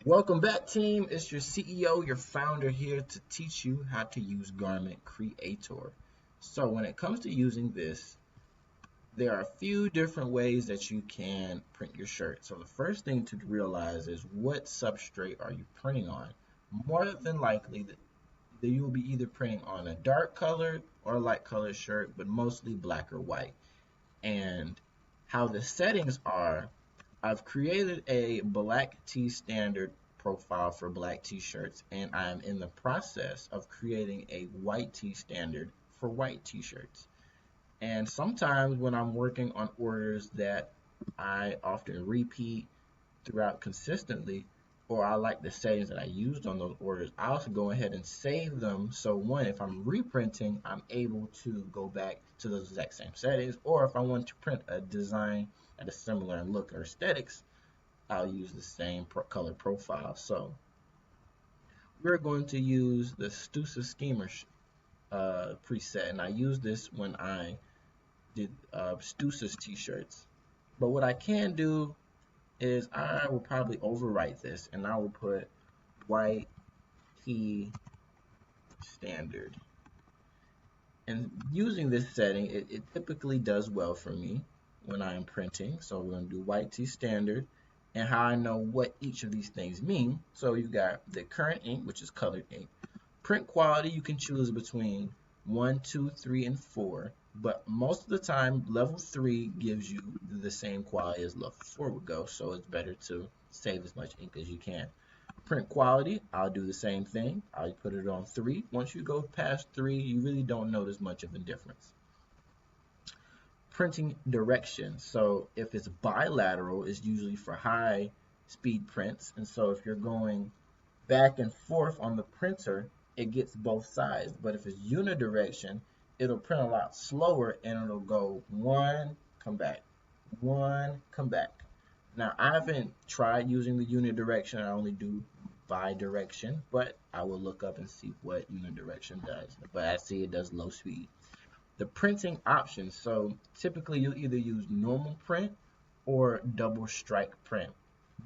Welcome back, team. It's your CEO, your founder, here to teach you how to use Garment Creator. So when it comes to using this, there are a few different ways that you can print your shirt. So the first thing to realize is, what substrate are you printing on? More than likely, that you will be either printing on a dark colored or a light colored shirt, but mostly black or white. And how the settings are, I've created a black tee standard profile for black t-shirts, and I'm in the process of creating a white tee standard for white t-shirts. And sometimes when I'm working on orders that I often repeat throughout consistently, or I like the settings that I used on those orders, I also go ahead and save them. So one, if I'm reprinting, I'm able to go back to those exact same settings, or if I want to print a design at a similar look or aesthetics, I'll use the same color profile. So we're going to use the Stusa Schemer preset, and I used this when I did Stusa's t-shirts. But what I can do is I will probably overwrite this, and I will put white tee standard. And using this setting, it typically does well for me when I am printing. So we're going to do white tee standard, and how I know what each of these things mean. So you've got the current ink, which is colored ink. Print quality, you can choose between 1, 2, 3, and 4. But most of the time, level 3 gives you the same quality as level 4 would go, so it's better to save as much ink as you can. Print quality, I'll do the same thing. I'll put it on 3. Once you go past 3, you really don't notice much of a difference. Printing direction, so if it's bilateral, it's usually for high speed prints, and so if you're going back and forth on the printer, it gets both sides. But if it's unidirection, it'll print a lot slower, and it'll go 1, come back, 1, come back. Now, I haven't tried using the unidirection. I only do bidirection, but I will look up and see what unidirection does. But I see it does low speed. The printing options, so typically you'll either use normal print or double strike print.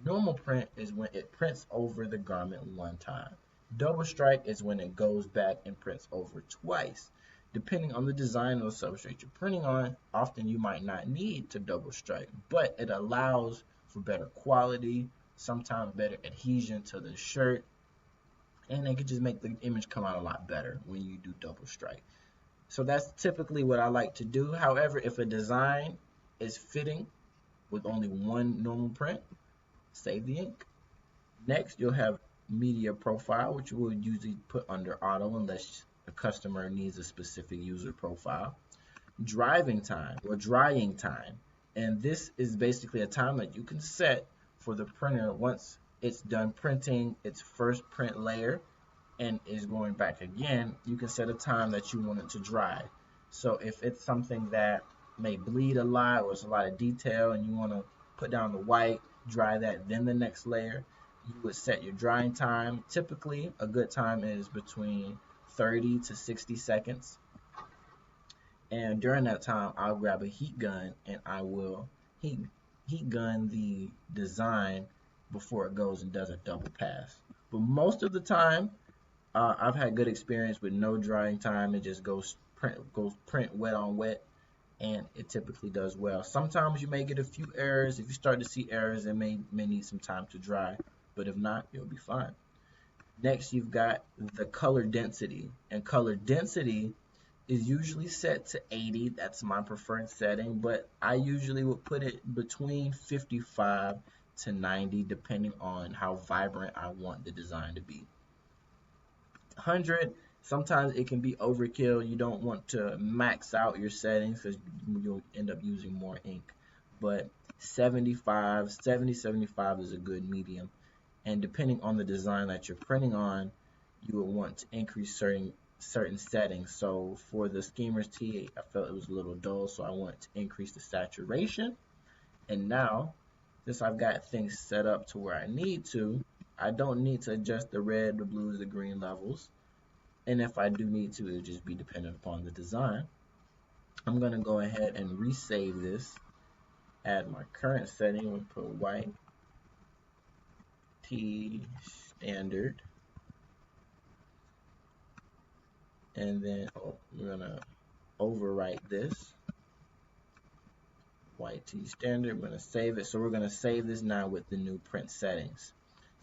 Normal print is when it prints over the garment one time. Double strike is when it goes back and prints over twice. Depending on the design or the substrate you're printing on, often you might not need to double strike, but it allows for better quality, sometimes better adhesion to the shirt, and it can just make the image come out a lot better when you do double strike. So that's typically what I like to do. However, if a design is fitting with only one normal print, save the ink. Next, you'll have media profile, which you will usually put under auto unless the customer needs a specific user profile. Driving time or drying time, and this is basically a time that you can set for the printer once it's done printing its first print layer and is going back again. You can set a time that you want it to dry. So if it's something that may bleed a lot or it's a lot of detail and you want to put down the white, dry that, then the next layer, you would set your drying time. Typically a good time is between 30 to 60 seconds. And during that time, I'll grab a heat gun and I will heat gun the design before it goes and does a double pass. But most of the time, I've had good experience with no drying time. It just goes print wet on wet, and it typically does well. Sometimes you may get a few errors. If you start to see errors, it may need some time to dry, but if not, you'll be fine. Next, you've got the color density, and color density is usually set to 80. That's my preferred setting, but I usually would put it between 55 to 90 depending on how vibrant I want the design to be. 100, sometimes it can be overkill. You don't want to max out your settings because you'll end up using more ink. But 70, 75 is a good medium. And depending on the design that you're printing on, you will want to increase certain settings. So for the Schemer's tee, I felt it was a little dull, so I want to increase the saturation. And now, since I've got things set up to where I need to, I don't need to adjust the red, the blues, the green levels. And if I do need to, it'll just be dependent upon the design. I'm going to go ahead and resave this, add my current setting, and put white YT standard, and then we're gonna overwrite this YT standard. We're gonna save it. So we're gonna save this now with the new print settings.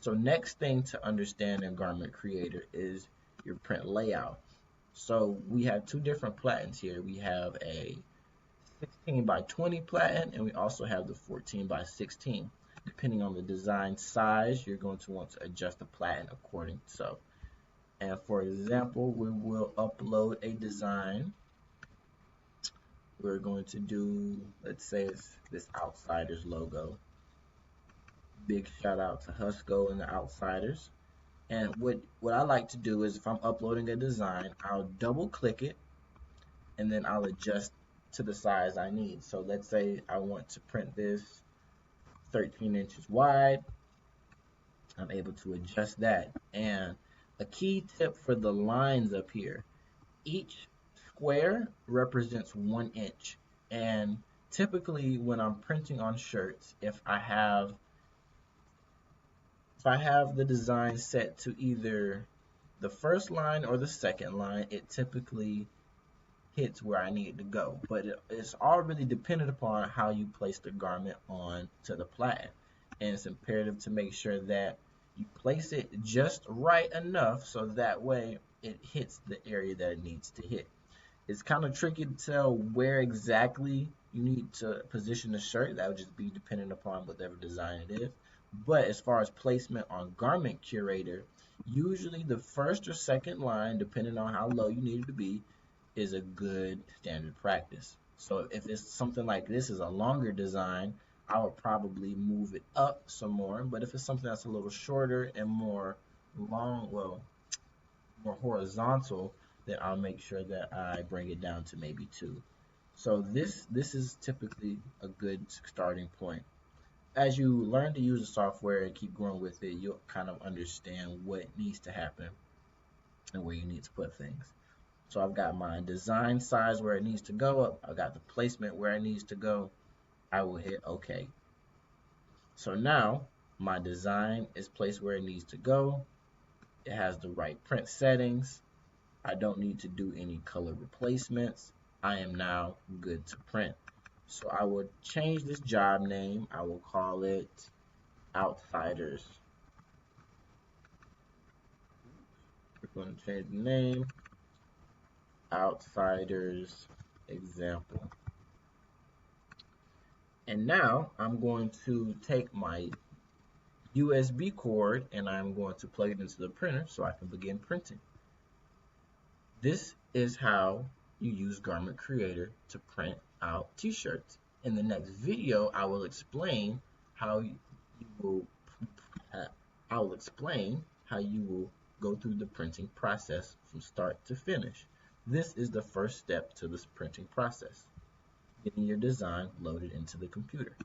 So next thing to understand in Garment Creator is your print layout. So we have two different platens here. We have a 16 by 20 platen, and we also have the 14 by 16. Depending on the design size, you're going to want to adjust the platen according so. And for example, we will upload a design. We're going to do, let's say it's this Outsiders logo. Big shout out to Husco and the Outsiders. And what I like to do is if I'm uploading a design, I'll double click it and then I'll adjust to the size I need. So let's say I want to print this 13 inches wide. I'm able to adjust that. And a key tip for the lines up here, each square represents 1 inch. And typically when I'm printing on shirts, if I have the design set to either the first line or the second line, it typically hits where I need to go. But it's all really dependent upon how you place the garment on to the platen. And it's imperative to make sure that you place it just right enough so that way it hits the area that it needs to hit. It's kind of tricky to tell where exactly you need to position the shirt. That would just be dependent upon whatever design it is. But as far as placement on Garment Curator, usually the first or second line, depending on how low you need it to be, is a good standard practice. So if it's something like this is a longer design, I would probably move it up some more. But if it's something that's a little shorter and more more horizontal, then I'll make sure that I bring it down to maybe 2. So this is typically a good starting point. As you learn to use the software and keep growing with it, you'll kind of understand what needs to happen and where you need to put things. So I've got my design size where it needs to go. I've got the placement where it needs to go. I will hit OK. So now my design is placed where it needs to go. It has the right print settings. I don't need to do any color replacements. I am now good to print. So I would change this job name. I will call it Outsiders. We're going to change the name, Outsiders Example. And now I'm going to take my USB cord and I'm going to plug it into the printer so I can begin printing. This is how you use Garment Creator to print out t-shirts. In the next video, I will explain how you will go through the printing process from start to finish. This is the first step to this printing process, getting your design loaded into the computer.